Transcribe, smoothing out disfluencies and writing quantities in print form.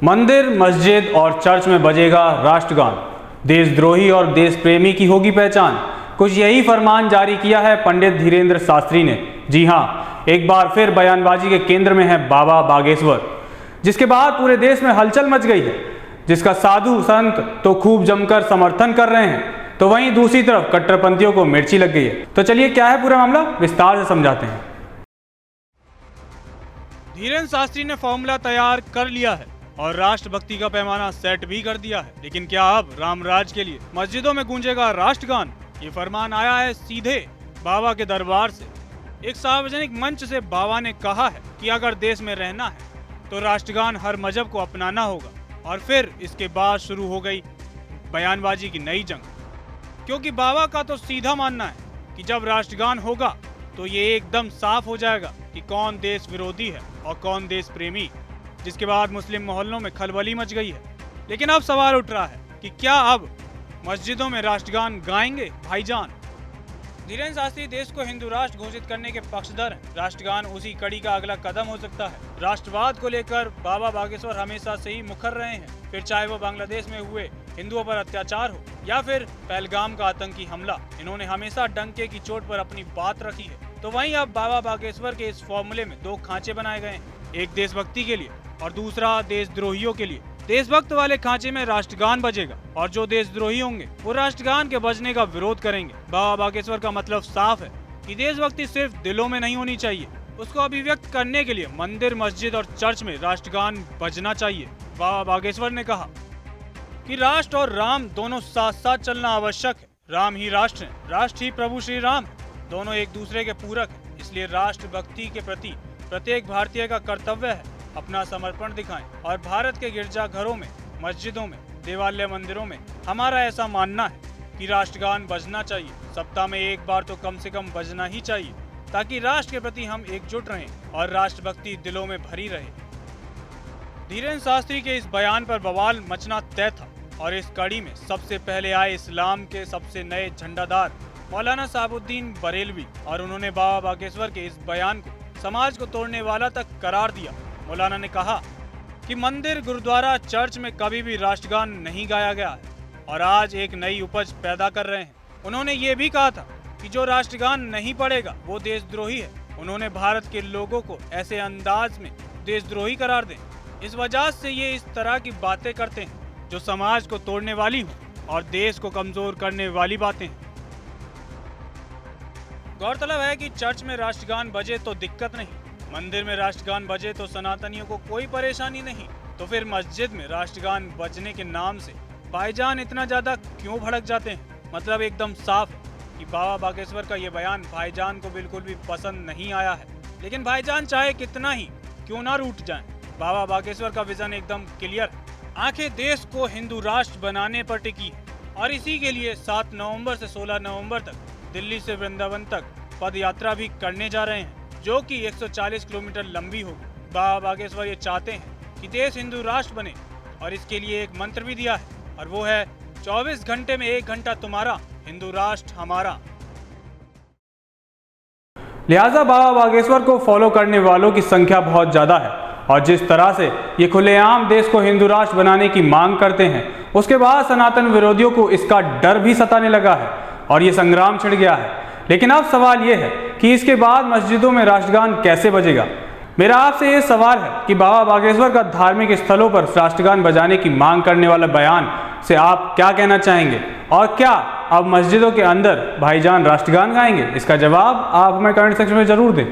मंदिर, मस्जिद और चर्च में बजेगा राष्ट्रगान। देशद्रोही और देश प्रेमी की होगी पहचान। कुछ यही फरमान जारी किया है पंडित धीरेन्द्र शास्त्री ने। जी हाँ, एक बार फिर बयानबाजी के केंद्र में है बाबा बागेश्वर, जिसके बाद पूरे देश में हलचल मच गई है, जिसका साधु संत तो खूब जमकर समर्थन कर रहे हैं, तो वहीं दूसरी तरफ कट्टरपंथियों को मिर्ची लग गई है। तो चलिए क्या है पूरा मामला, विस्तार से समझाते हैं। धीरेन्द्र शास्त्री ने फॉर्मूला तैयार कर लिया है और राष्ट्रभक्ति का पैमाना सेट भी कर दिया है। लेकिन क्या अब रामराज के लिए मस्जिदों में गूंजेगा राष्ट्रगान? ये फरमान आया है सीधे बाबा के दरबार से। एक सार्वजनिक मंच से बाबा ने कहा है कि अगर देश में रहना है तो राष्ट्रगान हर मजहब को अपनाना होगा। और फिर इसके बाद शुरू हो गई बयानबाजी की नई जंग, क्योंकि बाबा का तो सीधा मानना है कि जब राष्ट्रगान होगा तो ये एकदम साफ हो जाएगा कि कौन देश विरोधी है और कौन देश प्रेमी, जिसके बाद मुस्लिम मोहल्लों में खलबली मच गई है। लेकिन अब सवाल उठ रहा है कि क्या अब मस्जिदों में राष्ट्रगान गाएंगे भाईजान? धीरेन्द्र शास्त्री देश को हिंदू राष्ट्र घोषित करने के पक्षधर हैं। राष्ट्रगान उसी कड़ी का अगला कदम हो सकता है। राष्ट्रवाद को लेकर बाबा बागेश्वर हमेशा से ही मुखर रहे हैं, फिर चाहे वो बांग्लादेश में हुए हिंदुओं पर अत्याचार हो या फिर पहलगाम का आतंकी हमला, इन्होंने हमेशा डंके की चोट पर अपनी बात रखी है। तो वहीं अब बाबा बागेश्वर के इस फॉर्मूले में दो खांचे बनाए गए हैं, एक देशभक्ति के लिए और दूसरा देशद्रोहियों के लिए। देशभक्त वाले खांचे में राष्ट्रगान बजेगा और जो देशद्रोही होंगे वो राष्ट्रगान के बजने का विरोध करेंगे। बाबा बागेश्वर का मतलब साफ है कि देशभक्ति सिर्फ दिलों में नहीं होनी चाहिए, उसको अभिव्यक्त करने के लिए मंदिर, मस्जिद और चर्च में राष्ट्रगान बजना चाहिए। बाबा बागेश्वर ने कहा कि राष्ट्र और राम दोनों साथ साथ चलना आवश्यक है। राम ही राष्ट्र है, राष्ट्र ही प्रभु श्री राम है, दोनों एक दूसरे के पूरक है। इसलिए राष्ट्रभक्ति के प्रति प्रत्येक भारतीय का कर्तव्य है अपना समर्पण दिखाएं। और भारत के गिरजाघरों में, मस्जिदों में, देवालय मंदिरों में हमारा ऐसा मानना है कि राष्ट्रगान बजना चाहिए। सप्ताह में एक बार तो कम से कम बजना ही चाहिए, ताकि राष्ट्र के प्रति हम एकजुट रहें और राष्ट्रभक्ति दिलों में भरी रहे। धीरेन्द्र शास्त्री के इस बयान पर बवाल मचना तय था और इस कड़ी में सबसे पहले आए इस्लाम के सबसे नए झंडादार मौलाना साहबुद्दीन बरेलवी, और उन्होंने बाबा बागेश्वर के इस बयान को समाज को तोड़ने वाला तक करार दिया। मौलाना ने कहा कि मंदिर, गुरुद्वारा, चर्च में कभी भी राष्ट्रगान नहीं गाया गया है और आज एक नई उपज पैदा कर रहे हैं। उन्होंने ये भी कहा था कि जो राष्ट्रगान नहीं पढ़ेगा वो देशद्रोही है। उन्होंने भारत के लोगों को ऐसे अंदाज में देशद्रोही करार दें, इस वजह से ये इस तरह की बातें करते हैं जो समाज को तोड़ने वाली हो और देश को कमजोर करने वाली बातें हैं। गौरतलब है कि चर्च में राष्ट्रगान बजे तो दिक्कत नहीं, मंदिर में राष्ट्रगान बजे तो सनातनियों को कोई परेशानी नहीं, तो फिर मस्जिद में राष्ट्रगान बजने के नाम से भाईजान इतना ज्यादा क्यों भड़क जाते हैं? मतलब एकदम साफ है कि बाबा बागेश्वर का ये बयान भाईजान को बिल्कुल भी पसंद नहीं आया है। लेकिन भाईजान चाहे कितना ही क्यों ना रूठ जाएं, बाबा बागेश्वर का विजन एकदम क्लियर है। आंखें देश को हिंदू राष्ट्र बनाने पर टिकी है और इसी के लिए 7 नवंबर से 16 नवंबर तक दिल्ली से वृंदावन तक पद यात्रा भी करने जा रहे हैं, जो कि 140 किलोमीटर लंबी होगी। बाबा बागेश्वर ये चाहते हैं कि देश हिंदू राष्ट्र बने और इसके लिए एक मंत्र भी दिया है और वो है 24 घंटे में 1 घंटा तुम्हारा, हिंदू राष्ट्र हमारा। लिहाजा बाबा बागेश्वर को फॉलो करने वालों की संख्या बहुत ज्यादा है और जिस तरह से ये खुलेआम देश को हिंदू राष्ट्र बनाने की मांग करते हैं, उसके बाद सनातन विरोधियों को इसका डर भी सताने लगा है और ये संग्राम छिड़ गया है। लेकिन अब सवाल ये है कि इसके बाद मस्जिदों में राष्ट्रगान कैसे बजेगा? मेरा आपसे ये सवाल है कि बाबा बागेश्वर का धार्मिक स्थलों पर राष्ट्रगान बजाने की मांग करने वाला बयान से आप क्या कहना चाहेंगे? और क्या अब मस्जिदों के अंदर भाईजान राष्ट्रगान गाएंगे? इसका जवाब आप हमें कमेंट सेक्शन में जरूर दें।